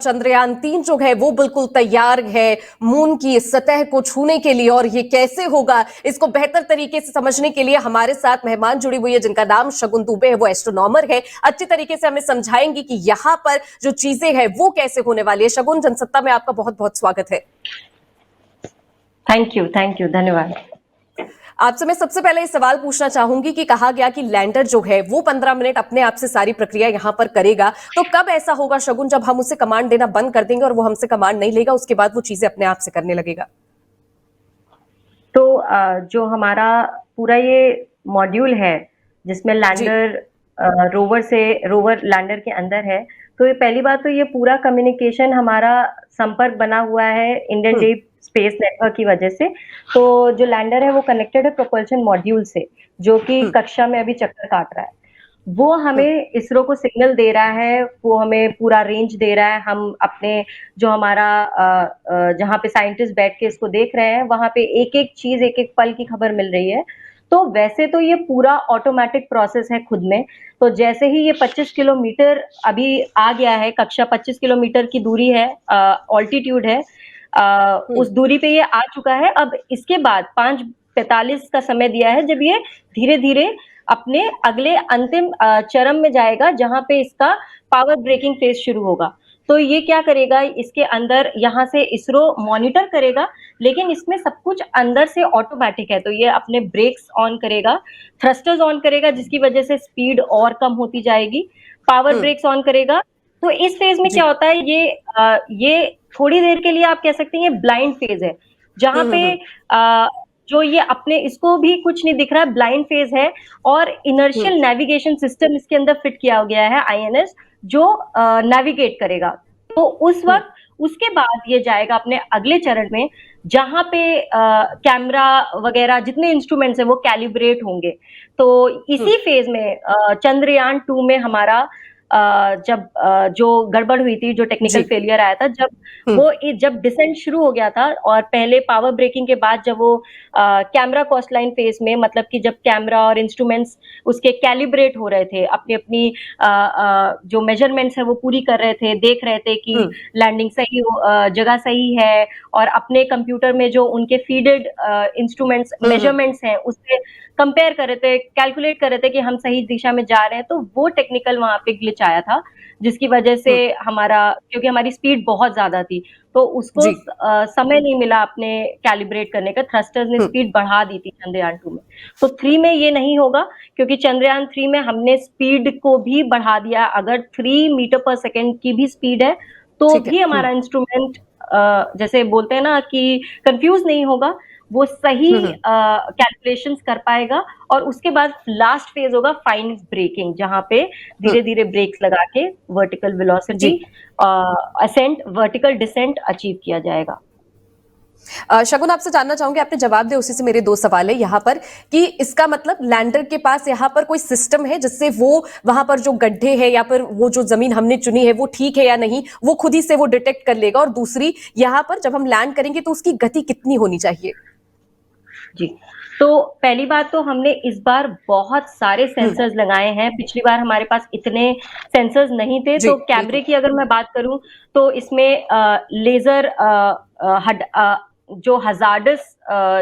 चंद्रयान 3 जो है वो बिल्कुल तैयार है मून की सतह को छूने के लिए। और ये कैसे होगा, इसको बेहतर तरीके से समझने के लिए हमारे साथ मेहमान जुड़ी हुई है, जिनका नाम शगुन दुबे है। वो एस्ट्रोनॉमर है, अच्छी तरीके से हमें समझाएंगी कि यहां पर जो चीजें हैं वो कैसे होने वाली है। शगुन, जनसत्ता में आपका बहुत बहुत स्वागत है। थैंक यू, धन्यवाद। आपसे मैं सबसे पहले ये सवाल पूछना चाहूंगी कि कहा गया कि लैंडर जो है वो 15 मिनट अपने आप से सारी प्रक्रिया यहां पर करेगा, तो कब ऐसा होगा शगुन जब हम उसे कमांड देना बंद कर देंगे और वो हमसे कमांड नहीं लेगा, उसके बाद वो चीजें अपने आप से करने लगेगा? तो जो हमारा पूरा ये मॉड्यूल है जिसमें लैंडर रोवर लैंडर के अंदर है, तो ये पहली बात तो ये पूरा कम्युनिकेशन हमारा संपर्क बना हुआ है इंडियन डीप स्पेस नेटवर्क की वजह से। तो जो लैंडर है वो कनेक्टेड है प्रोपल्शन मॉड्यूल से, जो कि कक्षा में अभी चक्कर काट रहा है। वो हमें इसरो को सिग्नल दे रहा है, वो हमें पूरा रेंज दे रहा है। हम अपने जो हमारा जहाँ पे साइंटिस्ट बैठ के इसको देख रहे हैं, वहां पे एक एक चीज, एक एक पल की खबर मिल रही है। तो वैसे तो ये पूरा ऑटोमेटिक प्रोसेस है खुद में। तो जैसे ही ये 25 किलोमीटर अभी आ गया है, कक्षा 25 किलोमीटर की दूरी है, ऑल्टीट्यूड है, उस दूरी पे ये आ चुका है। अब इसके बाद 5:45 का समय दिया है, जब ये धीरे धीरे अपने अगले अंतिम चरम में जाएगा, जहां पे इसका पावर ब्रेकिंग फेज शुरू होगा। तो ये क्या करेगा, इसके अंदर यहाँ से इसरो मॉनिटर करेगा, लेकिन इसमें सब कुछ अंदर से ऑटोमेटिक है। तो ये अपने ब्रेक्स ऑन करेगा, थ्रस्टर्स ऑन करेगा, जिसकी वजह से स्पीड और कम होती जाएगी, पावर ब्रेक्स ऑन करेगा। तो इस फेज में क्या होता है, ये थोड़ी देर के लिए आप कह सकते हैं ये ब्लाइंड फेज है, जहां पे जो ये अपने इसको भी कुछ नहीं दिख रहा है, ब्लाइंड फेज है। और इनर्शियल नेविगेशन सिस्टम इसके अंदर फिट किया गया है, आईएनएस, जो नेविगेट करेगा। तो उस वक्त उसके बाद ये जाएगा अपने अगले चरण में, जहां पे कैमरा वगैरह जितने इंस्ट्रूमेंट्स हैं वो कैलिब्रेट होंगे। तो इसी फेज में चंद्रयान 2 में हमारा जब जो गड़बड़ हुई थी, जो टेक्निकल फेलियर आया था, जब डिसेंट शुरू हो गया था, और पहले पावर ब्रेकिंग के बाद जब वो कैमरा कॉस्ट लाइन फेज में, मतलब कि जब कैमरा और इंस्ट्रूमेंट्स उसके कैलिब्रेट हो रहे थे, अपनी अपनी जो मेजरमेंट्स है वो पूरी कर रहे थे, देख रहे थे कि लैंडिंग सही जगह सही है, और अपने कंप्यूटर में जो उनके फीडेड इंस्ट्रूमेंट्स मेजरमेंट्स हैं उससे कंपेयर कर रहे थे, कैलकुलेट कर रहे थे कि हम सही दिशा में जा रहे हैं। तो वो टेक्निकल वहां पे ग्लिच आया था, जिसकी वजह से क्योंकि हमारी स्पीड बहुत ज्यादा थी, तो उसको समय नहीं मिला अपने कैलिब्रेट करने का। थ्रस्टर्स ने स्पीड बढ़ा दी थी चंद्रयान 2 में। तो 3 में ये नहीं होगा, क्योंकि चंद्रयान 3 में हमने स्पीड को भी बढ़ा दिया। अगर 3 मीटर पर सेकेंड की भी स्पीड है, तो भी हमारा इंस्ट्रूमेंट जैसे बोलते हैं ना कि कंफ्यूज नहीं होगा, वो सही कैलकुलेशंस कर पाएगा। और उसके बाद लास्ट फेज होगा फाइन ब्रेकिंग, जहां पे धीरे धीरे ब्रेक्स लगा के vertical velocity ascent, vertical descent achieve किया जाएगा। शगुन, आपसे जानना चाहूंगी, आपने जवाब दिया, उसी से मेरे 2 सवाल है यहाँ पर कि इसका मतलब लैंडर के पास यहाँ पर कोई सिस्टम है जिससे वो वहां पर जो गड्ढे हैं या फिर वो जो जमीन हमने चुनी है वो ठीक है या नहीं, वो खुद ही से वो डिटेक्ट कर लेगा? और दूसरी, यहाँ पर जब हम लैंड करेंगे तो उसकी गति कितनी होनी चाहिए? जी, तो पहली बात तो हमने इस बार बहुत सारे सेंसर्स लगाए हैं। पिछली बार हमारे पास इतने सेंसर्स नहीं थे। तो कैमरे की अगर मैं बात करूं, तो इसमें लेजर जो हजार्डस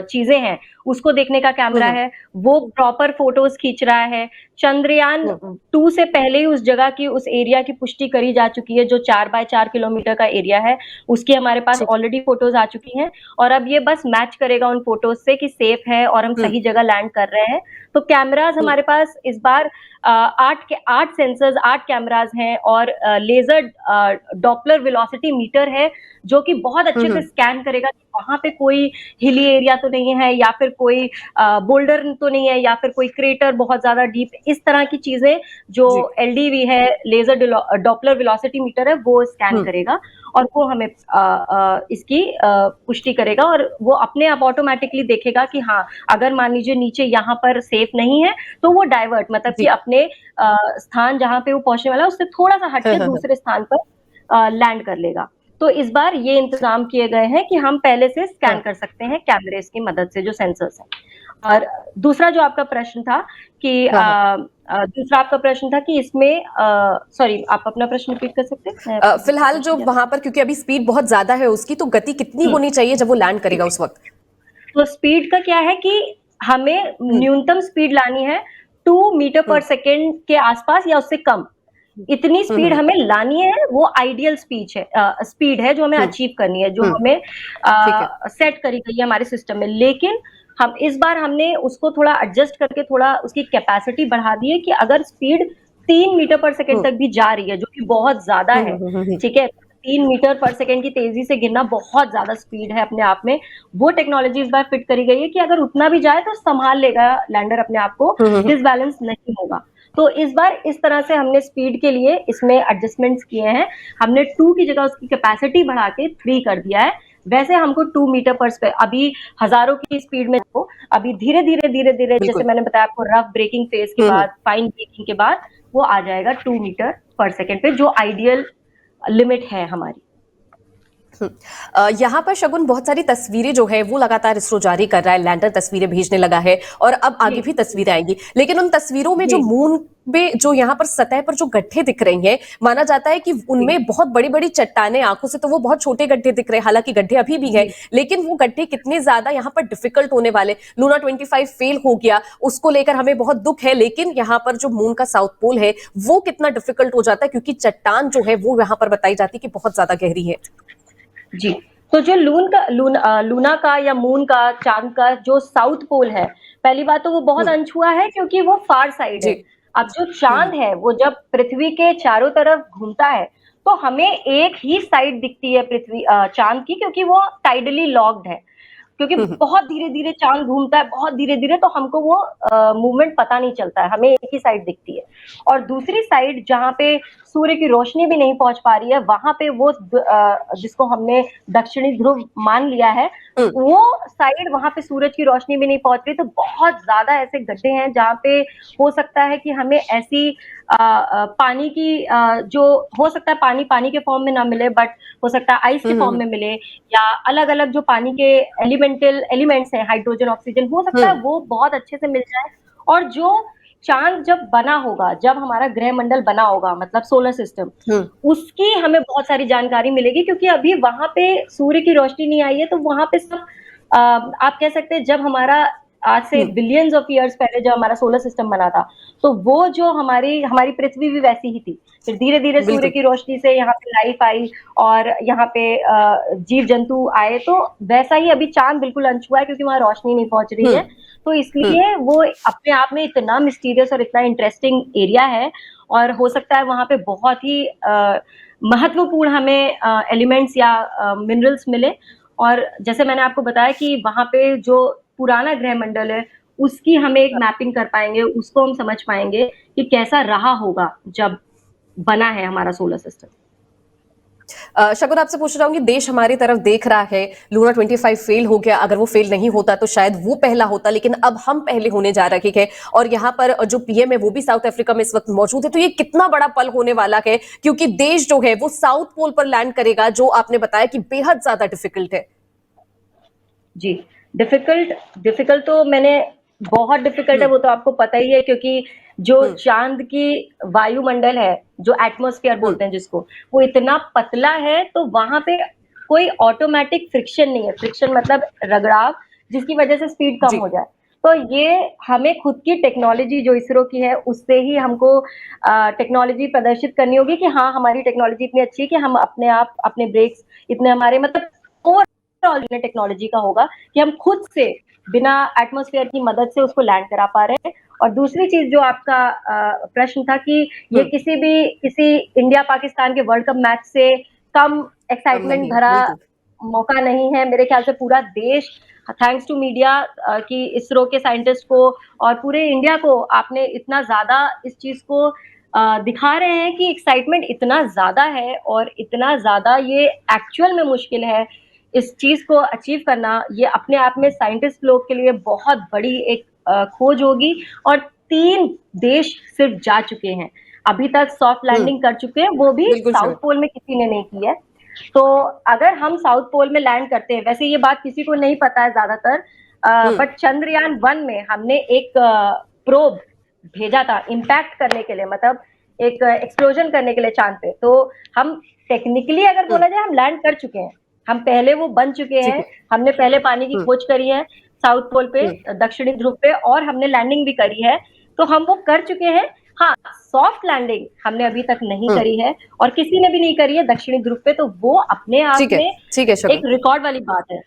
चीजें हैं उसको देखने का कैमरा है, वो प्रॉपर फोटोज खींच रहा है। चंद्रयान 2 से पहले ही उस जगह की, उस एरिया की पुष्टि करी जा चुकी है, जो 4x4 किलोमीटर का एरिया है, उसकी हमारे पास ऑलरेडी फोटोज आ चुकी हैं। और अब ये बस मैच करेगा उन फोटोज से कि सेफ है और हम सही जगह लैंड कर रहे हैं। तो कैमराज हमारे पास इस बार 8 सेंसर्स, 8 कैमराज हैं, और लेजर डॉपलर वेलोसिटी मीटर है, जो कि बहुत अच्छे से स्कैन करेगा कि वहां पे कोई हिली एरिया तो नहीं है, या फिर कोई बोल्डर तो नहीं है, या फिर कोई क्रेटर बहुत ज्यादा डीप, इस तरह की चीजें जो एलडीवी है, लेजर डॉपलर वेलोसिटी मीटर है, वो स्कैन करेगा और वो हमें इसकी पुष्टि करेगा। और वो अपने आप ऑटोमेटिकली देखेगा कि हाँ, अगर मान लीजिए नीचे यहाँ पर सेफ नहीं है, तो वो डाइवर्ट, मतलब कि अपने स्थान जहां पे वो पहुंचने वाला है उससे थोड़ा सा हटके दूसरे स्थान पर लैंड कर लेगा। तो इस बार ये इंतजाम किए गए हैं कि हम पहले से स्कैन कर सकते हैं कैमरेज की मदद से, जो सेंसर्स हैं। और दूसरा जो आपका प्रश्न था कि हाँ, हाँ। दूसरा आपका प्रश्न था कि इसमें सॉरी, आप अपना प्रश्न रिपीट कर सकते हैं? मैं दूसरा फिलहाल प्रश्न जो क्या था? वहां पर, क्योंकि अभी स्पीड बहुत ज्यादा है उसकी, तो गति कितनी हुँ, होनी चाहिए जब वो लैंड करेगा उस वक्त? तो स्पीड का क्या है कि हमें हम्म, न्यूनतम स्पीड लानी है 2 मीटर पर हम्म, सेकंड के आसपास या उससे कम। इतनी हम्म, स्पीड हमें लानी है, वो आइडियल स्पीड है जो हमें हम्म, अचीव करनी है, जो हम्म, हमें ठीक है। सेट करी गई है हमारे सिस्टम में। लेकिन हम इस बार हमने उसको थोड़ा एडजस्ट करके थोड़ा उसकी कैपेसिटी बढ़ा दी है कि अगर स्पीड 3 मीटर पर सेकंड हम्म, तक भी जा रही है, जो कि बहुत ज़्यादा हम्म, है, हम्म, हम्म, ठीक है? 3 मीटर पर सेकंड की तेज़ी से गिरना बहुत ज़्यादा स्पीड है अपने आप में। वो टेक्नोलॉजी इस बार फिट करी गई है कि अगर उतना भी जाए तो सँभाल लेगा लैंडर अपने आप को, हम्म, डिसबैलेंस नहीं होगा। तो इस बार इस तरह से हमने स्पीड के लिए इसमें एडजस्टमेंट्स किए हैं। हमने 2 की जगह उसकी कैपेसिटी बढ़ा के 3 कर दिया है। वैसे हमको 2 मीटर पर स्क्वायर अभी हज़ारों की स्पीड में हो, अभी धीरे-धीरे जैसे बिल्कुल। मैंने बताया आपको रफ ब्रेकिंग फेज़ के हम्म, बाद, फाइन ब्रेकिंग के बाद वो आ जाएगा 2 मीटर पर सेकंड पे जो आइडियल लिमिट है हमारी। यहाँ पर शगुन बहुत सारी तस्वीरें जो है वो लगातार इसरो जारी कर रहा है, लैंडर तस्वीरें भेजने लगा है और अब जी, आगे भी तस्वीरें आएंगी, लेकिन उन तस्वीरों में जो जी, मून में जो यहाँ पर सतह पर जो गड्ढे दिख रही हैं, माना जाता है कि जी, उनमें बहुत बड़ी बड़ी चट्टानें, आंखों से तो वो बहुत छोटे गड्ढे दिख रहे हैं, हालांकि गड्ढे अभी भी हैं, जी। लेकिन वो गड्ढे कितने ज्यादा यहाँ पर डिफिकल्ट होने वाले। लूना 25 फेल हो गया, उसको लेकर हमें बहुत दुख है, लेकिन यहाँ पर जो मून का साउथ पोल है वो कितना डिफिकल्ट हो जाता है, क्योंकि चट्टान जो है वो यहाँ पर बताई जाती है कि बहुत ज्यादा गहरी है। जी, तो जो लूना का या मून का, चाँद का जो साउथ पोल है, पहली बात तो वो बहुत हम्म, अनछुआ है क्योंकि वो फार साइड जी। है। अब जो हम्म, चाँद है, वो जब पृथ्वी के चारों तरफ घूमता है, तो हमें एक ही साइड दिखती है चाँद की क्योंकि वो टाइडली लॉक्ड है। क्योंकि हम्म, बहुत धीरे-धीरे चाँद घूमता है, बहुत धीरे-धीरे तो हमको वो मूवमेंट पता नहीं चलता है, हमें एक ही साइड दिखती है। और दूसरी साइड जहाँ पे सूर्य की रोशनी भी नहीं पहुँच पा रही है, वहाँ पे जिसको हमने दक्षिणी ध्रुव मान लिया है, हम्म, वो साइड वहाँ पे सूरज की रोशनी भी नहीं पहुँच रही, तो बहुत ज़्यादा ऐसे गड्ढे हैं जहाँ पे हो सकता है कि हमें ऐसी पानी की जो हो सकता है पानी पानी के फॉर्म में ना मिले बट हो सकता है आइस के हम्म, फॉर्म में मिले या अलग-अलग जो पानी के एलिमेंट्स हैं, हाइड्रोजन, ऑक्सीजन, हो सकता है हम्म, वो बहुत अच्छे से मिल जाए और जो चाँद जब बना होगा, जब हमारा ग्रहमंडल बना होगा मतलब सोलर सिस्टम, हम्म, उसकी हमें बहुत सारी जानकारी मिलेगी क्योंकि अभी वहाँ पे सूर्य की रोशनी नहीं आई है, तो वहाँ पे सब आप कह सकते हैं जब हमारा आज से हम्म, बिलियंस ऑफ ईयर्स पहले जब हमारा सोलर सिस्टम बना था, तो वो जो हमारी हमारी पृथ्वी भी वैसी ही थी। फिर धीरे-धीरे सूर्य बिल्कुल। की रोशनी से यहाँ पे लाइफ आई और यहाँ पे जीव-जंतु आए, तो वैसा ही अभी चाँद बिल्कुल अनछुआ है क्योंकि वहाँ रोशनी नहीं पहुँच रही हम्म, है। तो हम्म, इसलिए वो अपने आप में इतना मिस्टीरियस और इतना इंटरेस्टिंग एरिया है और हो सकता है वहाँ पे बहुत ही महत्वपूर्ण हमें एलिमेंट्स या मिनरल्स मिले और जैसे मैंने आपको बताया कि वहाँ पे जो पुराना ग्रहमंडल है, उसकी हमें एक मैपिंग कर पाएँगे, उसको हम समझ पाएँगे कि कैसा रहा होगा जब बना है हमारा सोलर सिस्टम। शगुन आपसे पूछ रहा हूँ कि देश हमारी तरफ देख रहा है, लूना 25 फेल हो गया, अगर वो फेल नहीं होता तो शायद वो पहला होता, लेकिन अब हम पहले होने जा रहे हैं और यहाँ पर जो पीएम है वो भी साउथ अफ्रीका में इस वक्त मौजूद है, तो ये कितना बड़ा पल होने वाला है, क्योंकि देश जो है वो साउथ पोल पर लैंड करेगा, जो आपने बताया कि बेहद ज्यादा डिफिकल्ट है। जी, डिफ़िकल्ट डिफ़िकल्ट तो मैंने बहुत डिफ़िकल्ट है हम्म, वो तो आपको पता ही है क्योंकि जो हम्म, चाँद की वायुमंडल है, जो एटमॉस्फेयर हम्म, बोलते हैं जिसको, वो इतना पतला है तो वहाँ पे कोई ऑटोमैटिक फ्रिक्शन नहीं है, फ्रिक्शन मतलब रगड़ाव जिसकी वज़ह से स्पीड कम जी। हो जाए। तो ये हमें खुद की टेक्नोलॉजी जो इसरो की है उससे ही हमको टेक्नोलॉजी प्रदर्शित करनी होगी कि हाँ, हमारी टेक्नोलॉजी इतनी अच्छी है कि हम अपने आप अपने ब्रेक्स इतने हमारे मतलब ओवरऑल टेक्नोलॉजी का होगा कि हम खुद से बिना एटमॉस्फेयर की मदद से उसको लैंड करा पा रहे हैं और दूसरी चीज जो आपका प्रश्न था कि ये हम्म, किसी इंडिया पाकिस्तान के वर्ल्ड कप मैच से कम कम एक्साइटमेंट नहीं है, भरा बिल्कुल। मौका नहीं है मेरे ख्याल से पूरा देश थैंक्स टू मीडिया कि इसरो के साइंटिस्ट को और पूरे इंडिया को आपने इतना ज्यादा इस चीज को दिखा रहे हैं कि एक्साइटमेंट इतना ज्यादा है और इतना ज्यादा ये एक्चुअल में मुश्किल है इस चीज को अचीव करना ये अपने आप में साइंटिस्ट लोग के लिए बहुत बड़ी एक खोज होगी और 3 देश सिर्फ जा चुके हैं अभी तक सॉफ्ट हम्म, लैंडिंग कर चुके हैं वो भी बिल्कुल साउथ शगुन। पोल में किसी ने नहीं की है तो अगर हम साउथ पोल में लैंड करते हैं वैसे ये बात किसी को नहीं पता है ज्यादातर बट चंद्रयान 1 में हमने एक प्रोब भेजा था इम्पैक्ट करने के लिए, मतलब एक एक्सप्लोजन करने के लिए चांद पे। तो हम टेक्निकली अगर बोला जाए हम लैंड कर चुके हैं, हम पहले वो बन चुके ठीक हैं, है। हमने पहले पानी की खोज करी है साउथ पोल पे, दक्षिणी ध्रुव पे, और हमने लैंडिंग भी करी है, तो हम वो कर चुके हैं। हाँ, सॉफ्ट लैंडिंग हमने अभी तक नहीं करी है और किसी ने भी नहीं करी है दक्षिणी ध्रुव पे, तो वो अपने आप में ठीक है एक शगुन। रिकॉर्ड वाली बात है।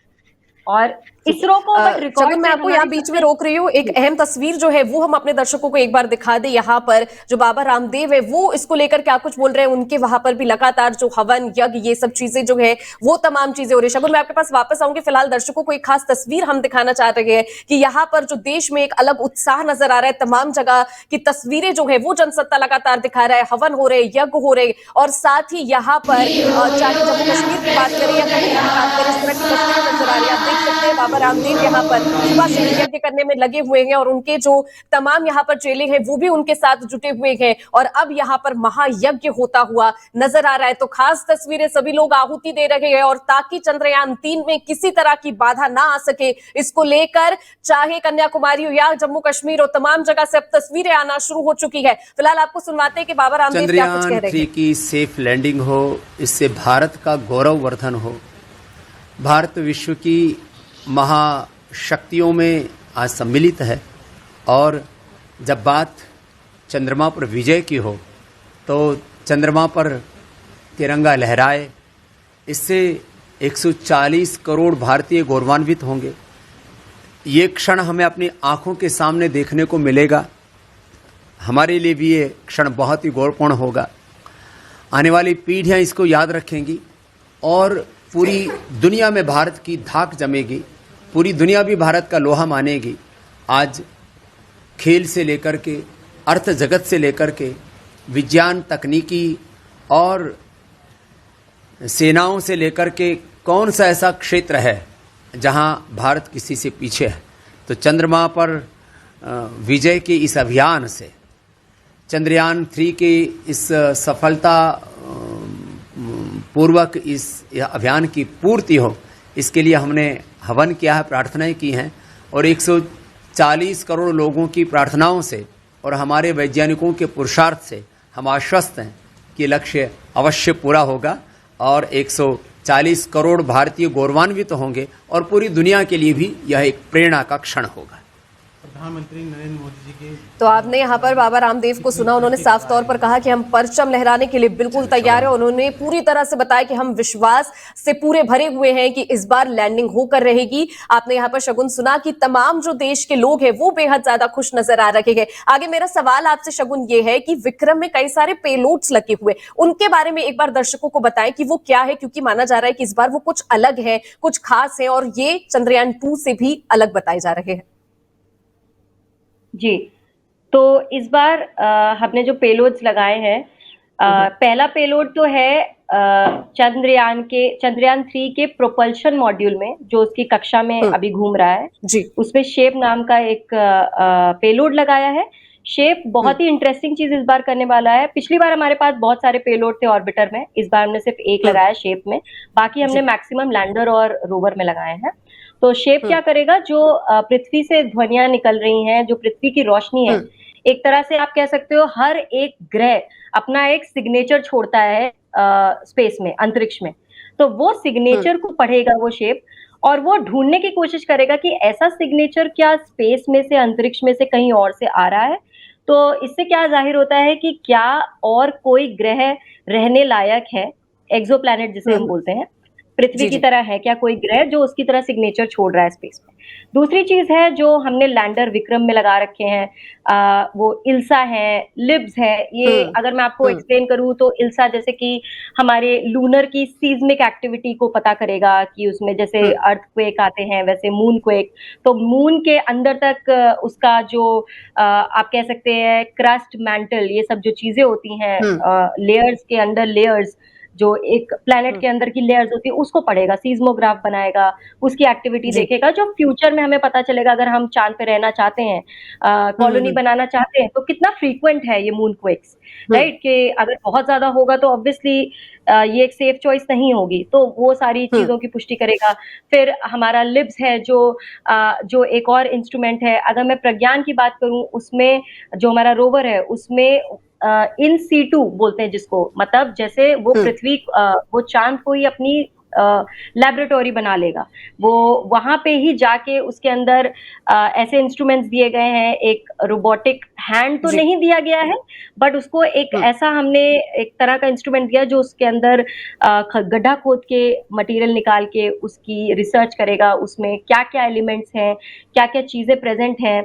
और ठीक इसरो को बट है रिकॉर्ड शगुन, मैं से आपको यहाँ हमारी बीच में सबसे रोक रही हूँ। एक अहम तस्वीर जो है वो हम अपने दर्शकों को एक बार दिखा दे। यहाँ पर जो बाबा रामदेव है वो इसको लेकर क्या कुछ बोल रहे हैं, उनके वहां पर भी लगातार जो हवन यज्ञ ये सब चीजें जो है वो तमाम चीजें हो रही है। शगुन, मैं आपके पास वापस आऊंगी, फिलहाल दर्शकों को एक खास तस्वीर हम दिखाना चाह रहे हैं कि यहाँ पर जो देश में एक अलग उत्साह नजर आ रहा है, तमाम जगह की तस्वीरें जो है वो जनसत्ता लगातार दिखा रहा है, हवन हो रहे, यज्ञ हो रहे, और साथ ही यहाँ पर चाहे जम्मू कश्मीर की बात करें या कहीं की भी बात करें, इस तरह की तस्वीरें नजर आ रही है। आप देख सकते हैं बाबा रामदेव यहाँ पर सुबह से ही यज्ञ करने में लगे हुए हैं और उनके जो तमाम यहाँ पर चेले हैं वो भी उनके साथ जुटे हुए हैं और अब यहाँ पर महायज्ञ होता हुआ नजर आ रहा है। तो खास तस्वीरें, सभी लोग आहुति दे रहे हैं और ताकि चंद्रयान 3 में किसी तरह की बाधा ना आ सके, इसको लेकर चाहे कन्याकुमारी हो या जम्मू कश्मीर हो, तमाम जगह से अब तस्वीरें आना शुरू हो चुकी है। फिलहाल आपको सुनवाते हैं कि बाबा रामदेव क्या कुछ कह रहे हैं। चंद्रयान 3 की सेफ लैंडिंग हो, इससे भारत का गौरववर्धन हो। भारत विश्व की महाशक्तियों में आज सम्मिलित है और जब बात चंद्रमा पर विजय की हो तो चंद्रमा पर तिरंगा लहराए, इससे 140 करोड़ भारतीय गौरवान्वित होंगे। ये क्षण हमें अपनी आंखों के सामने देखने को मिलेगा। हमारे लिए भी ये क्षण बहुत ही गौरवपूर्ण होगा। आने वाली पीढ़ियां इसको याद रखेंगी और पूरी दुनिया में भारत की धाक जमेगी, पूरी दुनिया भी भारत का लोहा मानेगी। आज खेल से लेकर के, अर्थ जगत से लेकर के, विज्ञान तकनीकी और सेनाओं से लेकर के कौन सा ऐसा क्षेत्र है जहां भारत किसी से पीछे है। तो चंद्रमा पर विजय के इस अभियान से, चंद्रयान 3 के इस सफलता पूर्वक इस अभियान की पूर्ति हो, इसके लिए हमने हवन किया है, प्रार्थनाएं की हैं और 140 करोड़ लोगों की प्रार्थनाओं से और हमारे वैज्ञानिकों के पुरुषार्थ से हम आश्वस्त हैं कि लक्ष्य अवश्य पूरा होगा और 140 करोड़ भारतीय गौरवान्वित होंगे और पूरी दुनिया के लिए भी यह एक प्रेरणा का क्षण होगा। प्रधानमंत्री नरेंद्र मोदी जी के तो आपने यहाँ पर बाबा रामदेव को सुना, उन्होंने साफ तौर पर कहा कि हम परचम लहराने के लिए बिल्कुल तैयार है। उन्होंने पूरी तरह से बताया कि हम विश्वास से पूरे भरे हुए हैं कि इस बार लैंडिंग होकर रहेगी। आपने यहाँ पर शगुन सुना कि तमाम जो देश के लोग हैं वो बेहद ज्यादा खुश नजर आ रहे हैं। आगे मेरा सवाल आपसे शगुन ये है कि विक्रम में कई सारे पेलोड्स लगे हुए, उनके बारे में एक बार दर्शकों को बताएं कि वो क्या है, क्योंकि माना जा रहा है कि इस बार वो कुछ अलग है, कुछ खास है और ये चंद्रयान 2 से भी अलग बताए जा रहे हैं। जी, तो इस बार हमने जो पेलोड्स लगाए हैं, पहला पेलोड तो है चंद्रयान 3 के प्रोपल्शन मॉड्यूल में, जो उसकी कक्षा में अभी घूम रहा है जी, उसमें शेप नाम का एक पेलोड लगाया है। शेप बहुत ही इंटरेस्टिंग चीज इस बार करने वाला है। पिछली बार हमारे पास बहुत सारे पेलोड थे ऑर्बिटर में, इस बार हमने सिर्फ एक लगाया शेप में, बाकी हमने मैक्सिमम लैंडर और रोवर में लगाए हैं। तो शेप क्या करेगा, जो पृथ्वी से ध्वनियां निकल रही हैं, जो पृथ्वी की रोशनी है, एक तरह से आप कह सकते हो हर एक ग्रह अपना एक सिग्नेचर छोड़ता है स्पेस में, अंतरिक्ष में। तो वो सिग्नेचर को पढ़ेगा वो शेप और वो ढूंढने की कोशिश करेगा कि ऐसा सिग्नेचर क्या स्पेस में से, अंतरिक्ष में से कहीं और से आ रहा है। तो इससे क्या जाहिर होता है कि क्या और कोई ग्रह रहने लायक है, एक्सोप्लैनेट जिसे हम बोलते हैं, पृथ्वी की तरह है क्या कोई ग्रह जो उसकी तरह सिग्नेचर छोड़ रहा है स्पेस में। दूसरी चीज है जो हमने लैंडर विक्रम में लगा रखे हैं, वो इल्सा है, लिब्स है। ये अगर मैं आपको एक्सप्लेन करूं तो इल्सा जैसे कि हमारे लूनर की सीज्मिक एक्टिविटी को पता करेगा कि उसमें जैसे अर्थक्वेक आते हैं वैसे मून क्वेक, तो मून के अंदर तक उसका जो आप कह सकते हैं क्रस्ट, मैंटल, ये सब जो चीजें होती हैं, लेयर्स के अंदर लेयर्स, जो एक प्लैनेट के अंदर की लेयर्स होती है, उसको पढ़ेगा, सीज्मोग्राफ बनाएगा, उसकी एक्टिविटी देखेगा, जो फ्यूचर में हमें पता चलेगा अगर हम चांद पे रहना चाहते हैं, कॉलोनी बनाना चाहते हैं, तो कितना फ्रीक्वेंट है ये मून क्वेक्स। राइट, कि अगर बहुत ज्यादा होगा तो ऑब्वियसली ये एक सेफ चॉइस नहीं होगी, तो वो सारी चीजों की पुष्टि करेगा। फिर हमारा लिब्स है जो एक और इंस्ट्रूमेंट है। अगर मैं प्रज्ञान की बात करूं, उसमें जो हमारा रोवर है उसमें इन सीटू बोलते हैं जिसको, मतलब जैसे वो पृथ्वी वो चांद को ही अपनी लेबोरेटरी बना लेगा, वो वहां पे ही जाके उसके अंदर ऐसे इंस्ट्रूमेंट्स दिए गए हैं। एक रोबोटिक हैंड तो जी। नहीं दिया गया है, बट उसको एक ऐसा हमने एक तरह का इंस्ट्रूमेंट दिया जो उसके अंदर गड्ढा खोद के मटेरियल निकाल के उसकी रिसर्च करेगा, उसमें क्या क्या एलिमेंट्स हैं, क्या क्या चीजें प्रेजेंट हैं,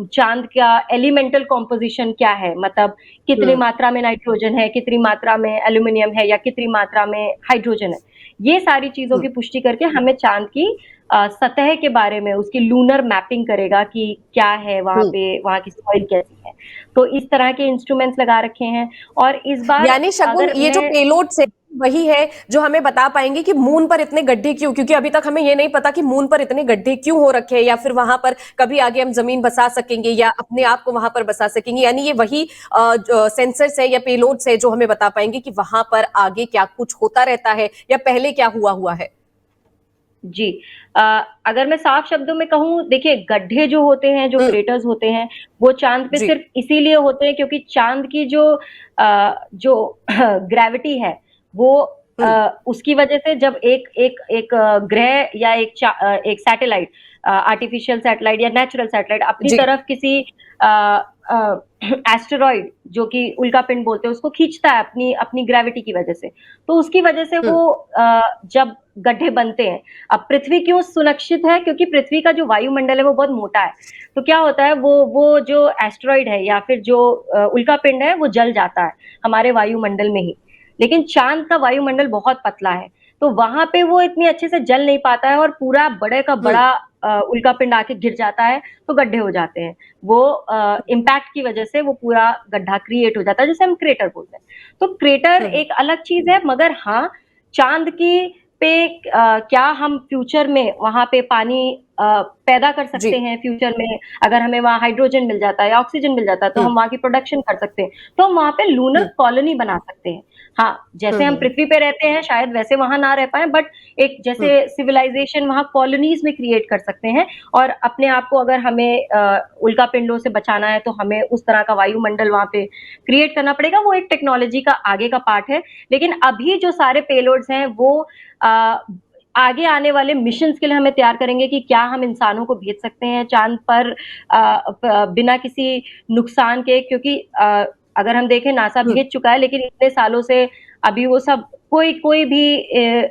चांद का एलिमेंटल कॉम्पोजिशन क्या है, मतलब कितनी मात्रा में नाइट्रोजन है, कितनी मात्रा में एल्यूमिनियम है, या कितनी मात्रा में हाइड्रोजन है। ये सारी चीजों की पुष्टि करके हमें चांद की सतह के बारे में, उसकी लूनर मैपिंग करेगा कि क्या है वहां पे, वहां की सॉइल कैसी है। तो इस तरह के इंस्ट्रूमेंट्स लगा रखे हैं। और इस बार यानी शगुन, अगर ये जो मैं पेलोड्स है वही है जो हमें बता पाएंगे कि मून पर इतने गड्ढे क्यों, क्योंकि अभी तक हमें ये नहीं पता कि मून पर इतने गड्ढे क्यों हो रखे हैं, या फिर वहां पर कभी आगे हम जमीन बसा सकेंगे या अपने आप को वहां पर बसा सकेंगे। यानी ये वही सेंसर्स है या पेलोड्स है जो हमें बता पाएंगे कि वहां पर आगे क्या कुछ होता रहता है या पहले क्या हुआ है। जी, अगर मैं साफ शब्दों में कहूँ, देखिए गड्ढे जो होते हैं, जो क्रेटर्स होते हैं, वो चांद पे जी। सिर्फ इसीलिए होते हैं क्योंकि चांद की जो ग्रेविटी है वो उसकी वजह से जब एक ग्रह या एक सैटेलाइट, आर्टिफिशियल सैटेलाइट या नेचुरल सैटेलाइट अपनी जी। तरफ किसी एस्टेरॉइड जो कि उल्कापिंड बोलते हैं उसको खींचता है अपनी अपनी ग्रेविटी की वजह से, तो उसकी वजह से वो जब गड्ढे बनते हैं। अब पृथ्वी क्यों सुरक्षित है, क्योंकि पृथ्वी का जो वायुमंडल है वो बहुत मोटा है। तो क्या होता है, वो जो एस्टेरॉइड है या फिर जो उल्कापिंड है वो जल जाता है हमारे वायुमंडल में ही। लेकिन चांद का वायुमंडल बहुत पतला है, तो वहां पे वो इतनी अच्छे से जल नहीं पाता है और पूरा बड़े का बड़ा उल्कापिंड आके गिर जाता है, तो गड्ढे हो जाते हैं। वो इम्पैक्ट की वजह से वो पूरा गड्ढा क्रिएट हो जाता है, जिसे हम क्रेटर बोलते हैं। तो क्रेटर एक अलग चीज है, मगर हाँ, चांद की पे क्या हम फ्यूचर में वहां पे पानी पैदा कर सकते हैं। फ्यूचर में अगर हमें वहां हाइड्रोजन मिल जाता है या ऑक्सीजन मिल जाता है तो हम वहां की प्रोडक्शन कर सकते हैं, तो हम वहां पे लूनर कॉलोनी बना सकते हैं। हाँ, जैसे हम पृथ्वी पे रहते हैं शायद वैसे वहां ना रह पाए, बट एक जैसे सिविलाइजेशन वहां कॉलोनीज में क्रिएट कर सकते हैं। और अपने आप को अगर हमें उल्कापिंडों से बचाना है तो हमें उस तरह का वायुमंडल वहां पे क्रिएट करना पड़ेगा। वो एक टेक्नोलॉजी का आगे का पार्ट है। लेकिन अभी जो सारे पेलोड्स हैं वो आगे आने वाले मिशंस के लिए हमें तैयार करेंगे कि क्या हम इंसानों को भेज सकते हैं चांद पर बिना किसी नुकसान के, क्योंकि अगर हम देखें नासा भेज चुका है, लेकिन इतने सालों से अभी वो सब कोई भी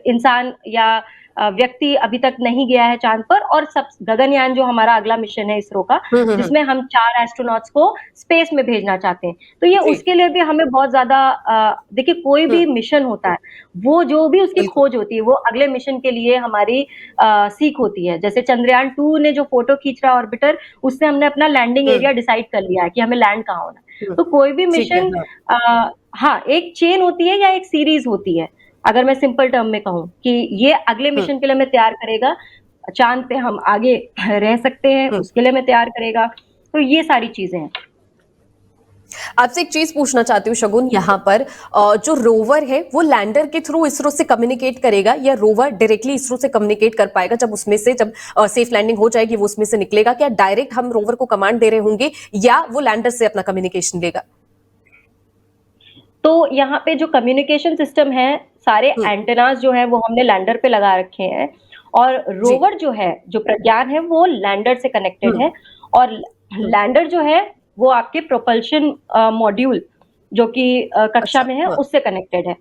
इंसान या व्यक्ति अभी तक नहीं गया है चांद पर। और सब गगनयान जो हमारा अगला मिशन है इसरो का, जिसमें हम 4 एस्ट्रोनॉट्स को स्पेस में भेजना चाहते हैं, तो ये उसके लिए भी हमें बहुत ज्यादा देखिए कोई भी मिशन होता है वो जो भी उसकी खोज होती है वो अगले मिशन के लिए हमारी सीख होती है। जैसे चंद्रयान 2 ने जो फोटो खींच रहा है ऑर्बिटर, उससे हमने अपना लैंडिंग एरिया डिसाइड कर लिया है कि हमें लैंड कहाँ होना है। तो कोई भी मिशन हाँ, एक चेन होती है या एक सीरीज होती है, अगर मैं सिंपल टर्म में कहूँ कि ये अगले मिशन के लिए हमें तैयार करेगा, चांद पे हम आगे रह सकते हैं उसके लिए हमें तैयार करेगा। तो ये सारी चीजें हैं। आपसे एक चीज पूछना चाहती हूँ शगुन, यहाँ पर जो रोवर है वो लैंडर के थ्रू इसरो से कम्युनिकेट करेगा या रोवर डायरेक्टली इसरो से कम्युनिकेट कर पाएगा जब उसमें से जब सेफ लैंडिंग हो जाएगी वो उसमें से निकलेगा? क्या डायरेक्ट हम रोवर को कमांड दे रहे होंगे या वो लैंडर से अपना कम्युनिकेशन लेगा? तो यहाँ पे जो कम्युनिकेशन सिस्टम है, सारे एंटेनास जो है वो हमने लैंडर पे लगा रखे हैं, और रोवर जो है, जो प्रज्ञान है, वो लैंडर से कनेक्टेड है। और लैंडर जो है वो आपके प्रोपल्शन मॉड्यूल जो कि कक्षा में है उससे कनेक्टेड है।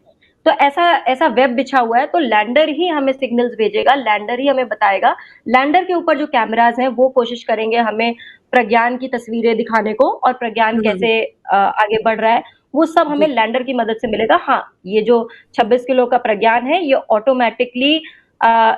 तो ऐसा वेब बिछा हुआ है, तो लैंडर ही हमें सिग्नल्स भेजेगा, लैंडर ही हमें बताएगा। लैंडर के ऊपर जो कैमराज हैं वो कोशिश करेंगे हमें प्रज्ञान की तस्वीरें दिखाने को, और प्रज्ञान कैसे आगे बढ़ रहा है वो सब हमें लैंडर की मदद से मिलेगा। हाँ, ये जो 26 किलो का प्रज्ञान है ये ऑटोमेटिकली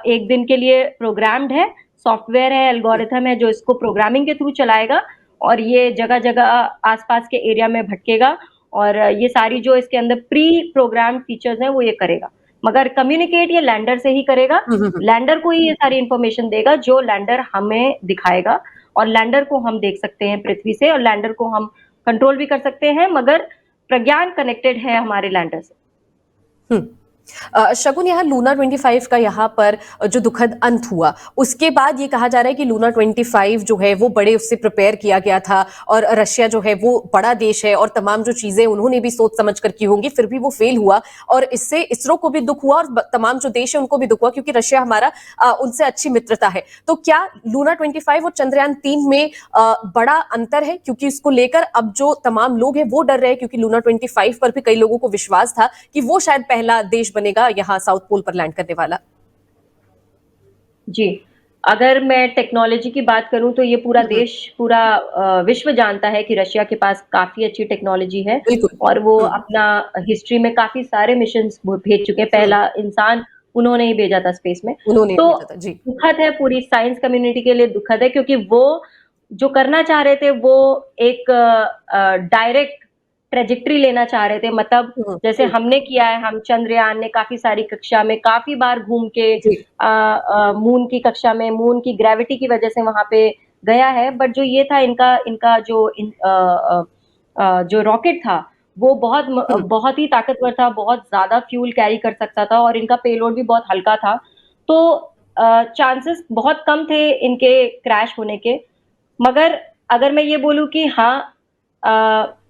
एक दिन के लिए प्रोग्राम्ड है, सॉफ्टवेयर है, एल्गोरिथम है जो इसको प्रोग्रामिंग के थ्रू चलाएगा, और ये जगह जगह आसपास के एरिया में भटकेगा, और ये सारी जो इसके अंदर प्री प्रोग्राम्ड फीचर्स हैं वो ये करेगा। मगर कम्युनिकेट ये लैंडर से ही करेगा, लैंडर को ही ये सारी इंफॉर्मेशन देगा जो लैंडर हमें दिखाएगा, और लैंडर को हम देख सकते हैं पृथ्वी से, और लैंडर को हम कंट्रोल भी कर सकते हैं। मगर प्रज्ञान कनेक्टेड है हमारे लैंडर से। शगुन, यहाँ लूना 25 का यहाँ पर जो दुखद अंत हुआ उसके बाद ये कहा जा रहा है कि लूना 25 जो है वो बड़े उससे प्रिपेयर किया गया था और रशिया जो है वो बड़ा देश है और तमाम जो चीजें उन्होंने भी सोच समझ कर की होंगी, फिर भी वो फेल हुआ और इससे इसरो को भी दुख हुआ और तमाम जो देश है उनको भी दुख हुआ क्योंकि रशिया हमारा उनसे अच्छी मित्रता है। तो क्या लूना 25 और चंद्रयान 3 में बड़ा अंतर है? क्योंकि इसको लेकर अब जो तमाम लोग हैं वो डर रहे हैं क्योंकि लूना 25 पर भी कई लोगों को विश्वास था कि वो शायद पहला देश बनेगा यहां साउथ पोल पर लैंड करने वाला। जी, अगर मैं टेक्नोलॉजी की बात करूं तो ये पूरा देश, पूरा विश्व जानता है कि रशिया के पास काफी अच्छी टेक्नोलॉजी है और वो अपना हिस्ट्री में काफी सारे मिशंस भेज चुके हैं। पहला इंसान उन्होंने ही भेजा था स्पेस में। तो दुखद है, पूरी साइंस कम्युनिटी के लिए दुखद है क्योंकि वो जो करना चाह रहे थे वो एक डायरेक्ट ट्रेजेक्ट्री लेना चाह रहे थे, मतलब जैसे हमने किया है, हम चंद्रयान ने काफी सारी कक्षा में काफी बार घूम के मून की कक्षा में मून की ग्रेविटी की वजह से वहां पे गया है। बट जो ये था इनका जो रॉकेट था वो बहुत ही ताकतवर था, बहुत ज्यादा फ्यूल कैरी कर सकता था और इनका पेलोड भी बहुत हल्का था। तो चांसेस बहुत कम थे इनके क्रैश होने के। मगर अगर मैं ये बोलूं कि हाँ,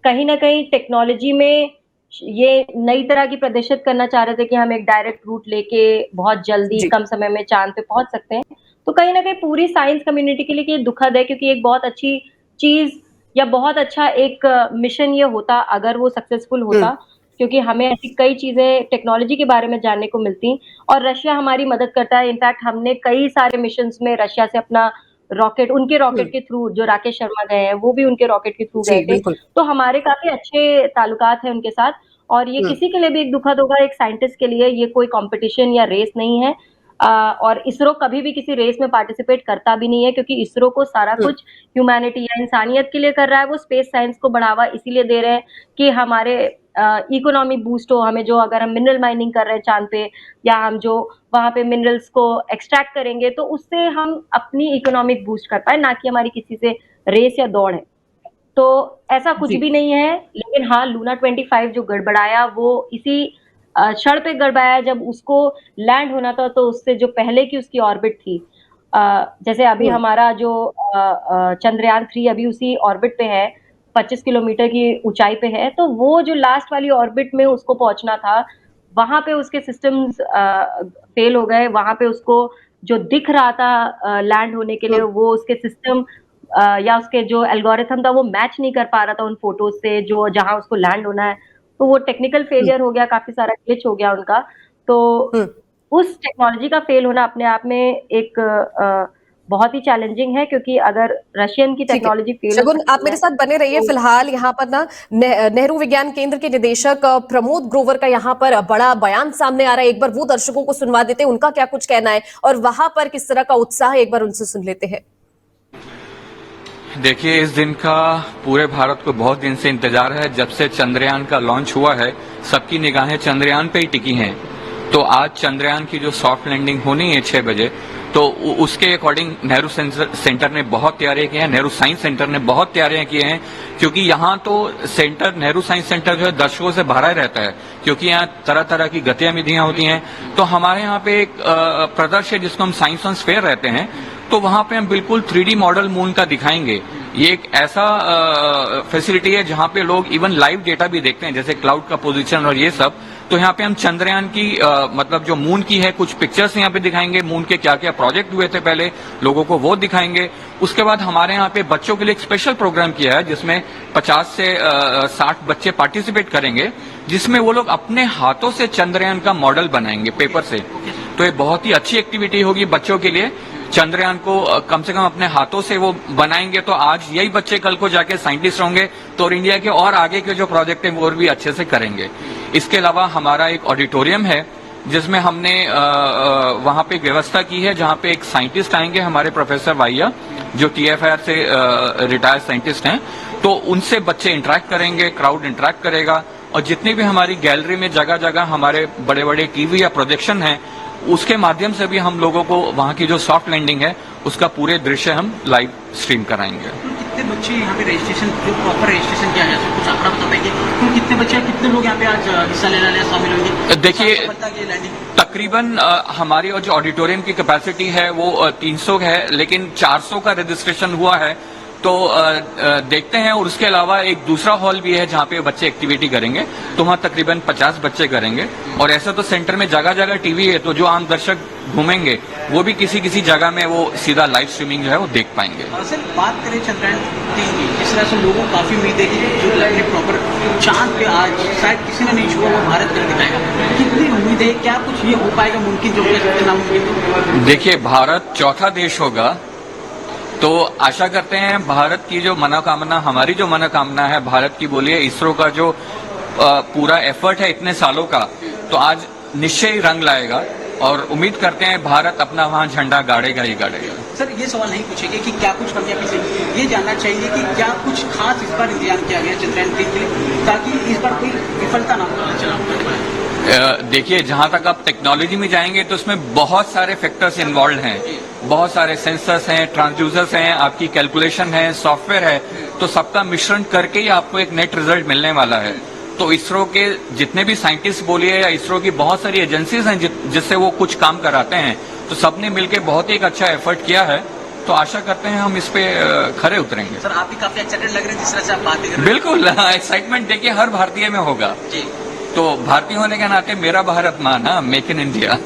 कहीं ना कहीं टेक्नोलॉजी में ये नई तरह की प्रदर्शित करना चाह रहे थे कि हम एक डायरेक्ट रूट लेके बहुत जल्दी कम समय में चांद पे पहुंच सकते हैं। तो कहीं ना कहीं पूरी साइंस कम्युनिटी के लिए ये दुखद है क्योंकि एक बहुत अच्छी चीज या बहुत अच्छा एक मिशन ये होता अगर वो सक्सेसफुल होता, क्योंकि हमें ऐसी कई चीजें टेक्नोलॉजी के बारे में जानने को मिलती और रशिया हमारी मदद करता है। इनफैक्ट हमने कई सारे मिशंस में रशिया से अपना रॉकेट, उनके रॉकेट के थ्रू, जो राकेश शर्मा गए हैं वो भी उनके रॉकेट के थ्रू गए थे। तो हमारे काफी अच्छे ताल्लुकात हैं उनके साथ और ये किसी के लिए भी एक दुखद होगा, एक साइंटिस्ट के लिए ये कोई कंपटीशन या रेस नहीं है। और इसरो कभी भी किसी रेस में पार्टिसिपेट करता भी नहीं है क्योंकि इसरो को सारा कुछ ह्यूमैनिटी या इंसानियत के लिए कर रहा है। वो स्पेस साइंस को बढ़ावा इसीलिए दे रहे हैं कि हमारे इकोनॉमी बूस्ट हो। हमें जो, अगर हम मिनरल माइनिंग कर रहे हैं चांद पे या हम जो वहां पे मिनरल्स को एक्सट्रैक्ट करेंगे तो उससे हम अपनी इकोनॉमिक बूस्ट कर पाए, ना कि हमारी किसी से रेस या दौड़ है। तो ऐसा कुछ भी नहीं है। लेकिन हाँ, लूना 25 जो गड़बड़ाया वो इसी क्षण पे गड़बड़ाया जब उसको लैंड होना था। तो उससे जो पहले की उसकी ऑर्बिट थी, जैसे अभी हमारा जो चंद्रयान 3 अभी उसी ऑर्बिट पे है, 25 किलोमीटर की ऊंचाई पे है। तो वो जो लास्ट वाली ऑर्बिट में उसको पहुंचना था, वहां पे उसके सिस्टम्स फेल हो गए। वहां पे उसको जो दिख रहा था लैंड होने के लिए, वो उसके सिस्टम या उसके जो एल्गोरिथम था वो मैच नहीं कर पा रहा था उन फोटोज से जो जहां उसको लैंड होना है। तो वो टेक्निकल फेलियर हो गया, काफी सारा ग्लिच हो गया उनका। तो उस टेक्नोलॉजी का फेल होना अपने आप में एक बहुत ही चैलेंजिंग है क्योंकि अगर रशियन की टेक्नोलॉजी फेल, शगुन आप मेरे साथ बने रहिए। फिलहाल यहाँ पर ना नेहरू विज्ञान केंद्र के निदेशक प्रमोद ग्रोवर का यहाँ पर बड़ा बयान सामने आ रहा है। एक बार वो दर्शकों को सुनवा देते हैं, उनका क्या कुछ कहना है और वहां पर किस तरह का उत्साह है, एक बार उनसे सुन लेते हैं। देखिए, इस दिन का पूरे भारत को बहुत दिन से इंतजार है। जब से चंद्रयान का लॉन्च हुआ है सबकी निगाहें चंद्रयान पे ही टिकी हैं। तो आज चंद्रयान की जो सॉफ्ट लैंडिंग होनी है 6 बजे, तो उसके अकॉर्डिंग नेहरू सेंटर ने बहुत तैयारियां की हैं, नेहरू साइंस सेंटर ने बहुत तैयारियां की हैं क्योंकि यहाँ तो सेंटर, नेहरू साइंस सेंटर जो है दर्शकों से भरा रहता है क्योंकि यहाँ तरह तरह की गतिविधियां होती हैं। तो हमारे यहाँ पे एक प्रदर्शन है जिसको हम साइंस फेयर रहते हैं, तो वहां पे हम बिल्कुल 3D मॉडल मून का दिखाएंगे। ये एक ऐसा फैसिलिटी है जहां पे लोग इवन लाइव डेटा भी देखते हैं, जैसे क्लाउड का पोजीशन और ये सब। तो यहाँ पे हम चंद्रयान की मतलब जो मून की है कुछ पिक्चर्स यहाँ पे दिखाएंगे, मून के क्या क्या प्रोजेक्ट हुए थे पहले, लोगों को वो दिखाएंगे। उसके बाद हमारे यहाँ पे बच्चों के लिए एक स्पेशल प्रोग्राम किया है जिसमें 50 से 60 बच्चे पार्टिसिपेट करेंगे, जिसमें वो लोग अपने हाथों से चंद्रयान का मॉडल बनाएंगे पेपर से। तो ये बहुत ही अच्छी एक्टिविटी होगी बच्चों के लिए। चंद्रयान को कम से कम अपने हाथों से वो बनाएंगे तो आज यही बच्चे कल को जाके साइंटिस्ट होंगे तो और इंडिया के और आगे के जो प्रोजेक्ट है वो भी अच्छे से करेंगे। इसके अलावा हमारा एक ऑडिटोरियम है जिसमें हमने वहां पे व्यवस्था की है जहां पे एक साइंटिस्ट आएंगे, हमारे प्रोफेसर वाइया जो TFR से रिटायर्ड साइंटिस्ट हैं। तो उनसे बच्चे इंटरेक्ट करेंगे, क्राउड इंटरेक्ट करेगा और जितनी भी हमारी गैलरी में जगह जगह हमारे बड़े बड़े टीवी या प्रोजेक्शन हैं उसके माध्यम से भी हम लोगों को वहां की जो सॉफ्ट लैंडिंग है उसका पूरे दृश्य हम लाइव स्ट्रीम कराएंगे। तो कितने बच्चे यहाँ पे रजिस्ट्रेशन, जो प्रॉपर रजिस्ट्रेशन किया जाए, कुछ आंकड़ा बता पाएंगे? तो कितने बच्चे, कितने लोग यहाँ पे आज हिस्सा लेने वाले हैं, शामिल होंगे? देखिए, तकरीबन हमारी और जो ऑडिटोरियम की कैपेसिटी है वो 300 है, लेकिन 400 का रजिस्ट्रेशन हुआ है। तो देखते हैं। और उसके अलावा एक दूसरा हॉल भी है जहां पे बच्चे एक्टिविटी करेंगे, तो वहां तकरीबन 50 बच्चे करेंगे। और ऐसा तो सेंटर में जगह जगह टीवी है, तो जो आम दर्शक घूमेंगे वो भी किसी किसी जगह में वो सीधा लाइव स्ट्रीमिंग जो है वो देख पाएंगे। सर, बात करें चंद्रयान 3 की, जिस तरह से लोगों को काफी उम्मीद है कि जो लैंड प्रॉपर चांद पे आज शायद किसी ने नहीं छुआ, वो भारत कर दिखाएगा। कितनी उम्मीद है, क्या कुछ ये हो पाएगा मुमकिन जो नामुमकिन? देखिए, भारत चौथा देश होगा, तो आशा करते हैं भारत की जो मनोकामना, हमारी जो मनोकामना है भारत की, बोलिए इसरो का जो पूरा एफर्ट है इतने सालों का, तो आज निश्चय ही रंग लाएगा। और उम्मीद करते हैं भारत अपना वहां झंडा गाड़ेगा ही गाड़ेगा। सर, ये सवाल नहीं पूछेंगे कि क्या कुछ कमियां पीछे, ये जानना चाहिए कि क्या कुछ खास इस बार इंतजाम किया गया चंद्रयान 3 के लिए, ताकि इस बार कोई विफलता ना हो। देखिए, जहां तक आप टेक्नोलॉजी में जाएंगे तो उसमें बहुत सारे फैक्टर्स इन्वॉल्व हैं, बहुत सारे सेंसर्स हैं, ट्रांसड्यूसर्स हैं, आपकी कैलकुलेशन है, सॉफ्टवेयर है, तो सबका मिश्रण करके ही आपको एक नेट रिजल्ट मिलने वाला है। तो इसरो के जितने भी साइंटिस्ट बोलिए या इसरो की बहुत सारी एजेंसीज हैं जिससे वो कुछ काम कराते हैं, तो सबने मिलकर बहुत ही एक अच्छा एफर्ट किया है। तो आशा करते हैं हम इस पे खरे उतरेंगे। सर, आप भी काफी एक्साइटेड लग रहे हैं जिस तरह से आप बातें कर रहे हैं। बिल्कुल, एक्साइटमेंट देखिए हर भारतीय में होगा जी। तो भारतीय होने के नाते मेरा भारत माना, मेक इन इंडिया।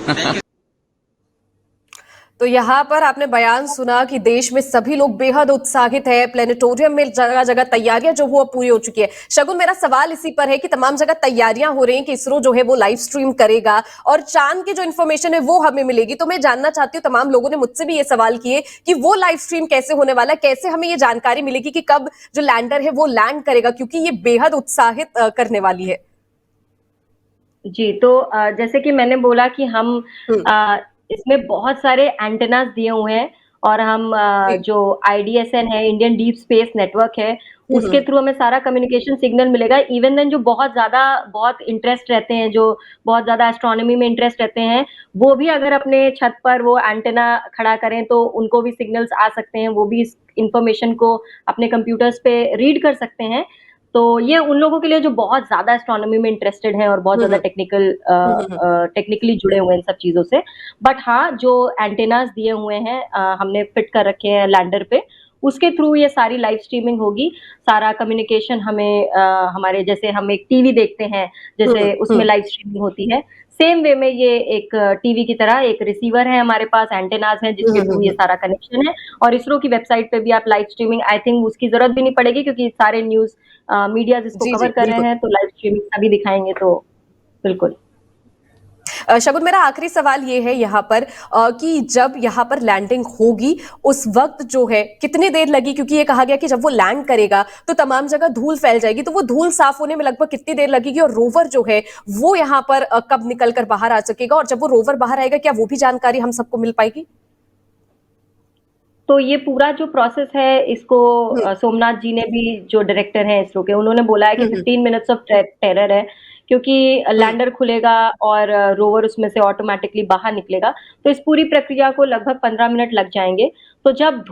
तो यहाँ पर आपने बयान सुना कि देश में सभी लोग बेहद उत्साहित है, प्लेनेटोरियम में जगह जगह तैयारियां जो वो पूरी हो चुकी है। शगुन, मेरा सवाल इसी पर है कि तमाम जगह तैयारियां हो रही हैं कि इसरो जो है वो लाइव स्ट्रीम करेगा और चांद की जो इन्फॉर्मेशन है वो हमें मिलेगी। तो मैं जानना चाहती हूँ, तमाम लोगों ने मुझसे भी ये सवाल किए कि वो लाइव स्ट्रीम कैसे होने वाला है, कैसे हमें ये जानकारी मिलेगी कि कब जो लैंडर है वो लैंड करेगा, क्योंकि ये बेहद उत्साहित करने वाली है। जी, तो जैसे कि मैंने बोला कि हम इसमें बहुत सारे एंटेनास दिए हुए हैं और हम जो IDSN है, इंडियन डीप स्पेस नेटवर्क है, उसके थ्रू हमें सारा कम्युनिकेशन सिग्नल मिलेगा। इवन देन जो बहुत इंटरेस्ट रहते हैं, जो बहुत ज़्यादा एस्ट्रोनॉमी में इंटरेस्ट रहते हैं, वो भी अगर अपने छत पर वो एंटेना खड़ा करें तो उनको भी सिग्नल्स आ सकते हैं, वो भी इस इन्फॉर्मेशन को अपने कंप्यूटर्स पे रीड कर सकते हैं। तो ये उन लोगों के लिए जो बहुत ज़्यादा एस्ट्रोनॉमी में इंटरेस्टेड हैं और बहुत ज़्यादा टेक्निकली जुड़े हुए हैं इन सब चीज़ों से। बट हाँ, जो एंटेनास दिए हुए हैं हमने फिट कर रखे हैं लैंडर पे, उसके थ्रू ये सारी लाइव स्ट्रीमिंग होगी। सारा कम्युनिकेशन हमें हमारे, जैसे हम एक टीवी देखते हैं, जैसे उसमें लाइव स्ट्रीमिंग होती है, सेम वे में ये एक टीवी की तरह एक रिसीवर है हमारे पास, एंटेनास हैं जिसके थ्रू ये सारा कनेक्शन है। और इसरो की वेबसाइट पे भी आप लाइव स्ट्रीमिंग, आई थिंक उसकी जरूरत भी नहीं पड़ेगी, क्योंकि सारे न्यूज़ मीडिया इसको कवर कर रहे हैं, तो लाइव स्ट्रीमिंग सभी दिखाएंगे। तो बिल्कुल। शगुन, मेरा आखिरी सवाल ये है यहाँ पर कि जब यहाँ पर लैंडिंग होगी उस वक्त जो है कितनी देर लगी, क्योंकि ये कहा गया कि जब वो लैंड करेगा तो तमाम जगह धूल फैल जाएगी, तो वो धूल साफ होने में लगभग कितनी देर लगेगी और रोवर जो है वो यहाँ पर कब निकल कर बाहर आ सकेगा, और जब वो रोवर बाहर आएगा क्या वो भी जानकारी हम सबको मिल पाएगी? तो ये पूरा जो प्रोसेस है, इसको सोमनाथ जी ने भी, जो डायरेक्टर हैं इसरो के, उन्होंने बोला है कि 15 मिनट्स ऑफ टेरर है, क्योंकि लैंडर खुलेगा और रोवर उसमें से ऑटोमेटिकली बाहर निकलेगा। तो इस पूरी प्रक्रिया को लगभग 15 मिनट लग जाएंगे। तो जब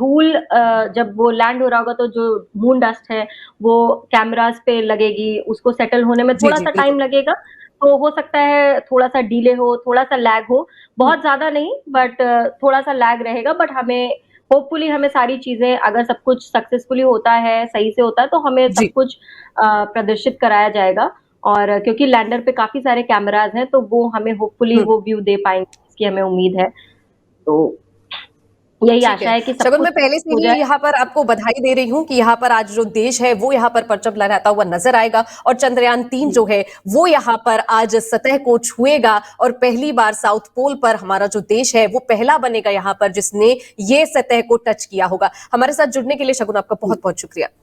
जब वो लैंड हो रहा होगा, तो जो मून डस्ट है वो कैमरास पे लगेगी, उसको सेटल होने में थोड़ा सा टाइम लगेगा। तो हो सकता है थोड़ा सा डिले हो, थोड़ा सा लैग हो, बहुत ज्यादा नहीं, बट थोड़ा सा लैग रहेगा। बट हमें होपफुली हमें सारी चीजें, अगर सब कुछ सक्सेसफुली होता है, सही से होता है, तो हमें सब कुछ प्रदर्शित कराया जाएगा। और क्योंकि लैंडर पे काफी सारे कैमराज हैं, तो वो हमें होपफुली वो व्यू दे पाएंगे, इसकी हमें उम्मीद है। तो यही आशा है कि सब शगुन, कुछ मैं पहले से ही यहाँ पर आपको बधाई दे रही हूँ कि यहाँ पर आज जो देश है वो यहाँ पर परचम लहराता हुआ नजर आएगा, और चंद्रयान 3 जो है वो यहाँ पर आज सतह को छुएगा, और पहली बार साउथ पोल पर हमारा जो देश है वो पहला बनेगा यहाँ पर जिसने ये सतह को टच किया होगा। हमारे साथ जुड़ने के लिए शगुन आपका बहुत बहुत शुक्रिया।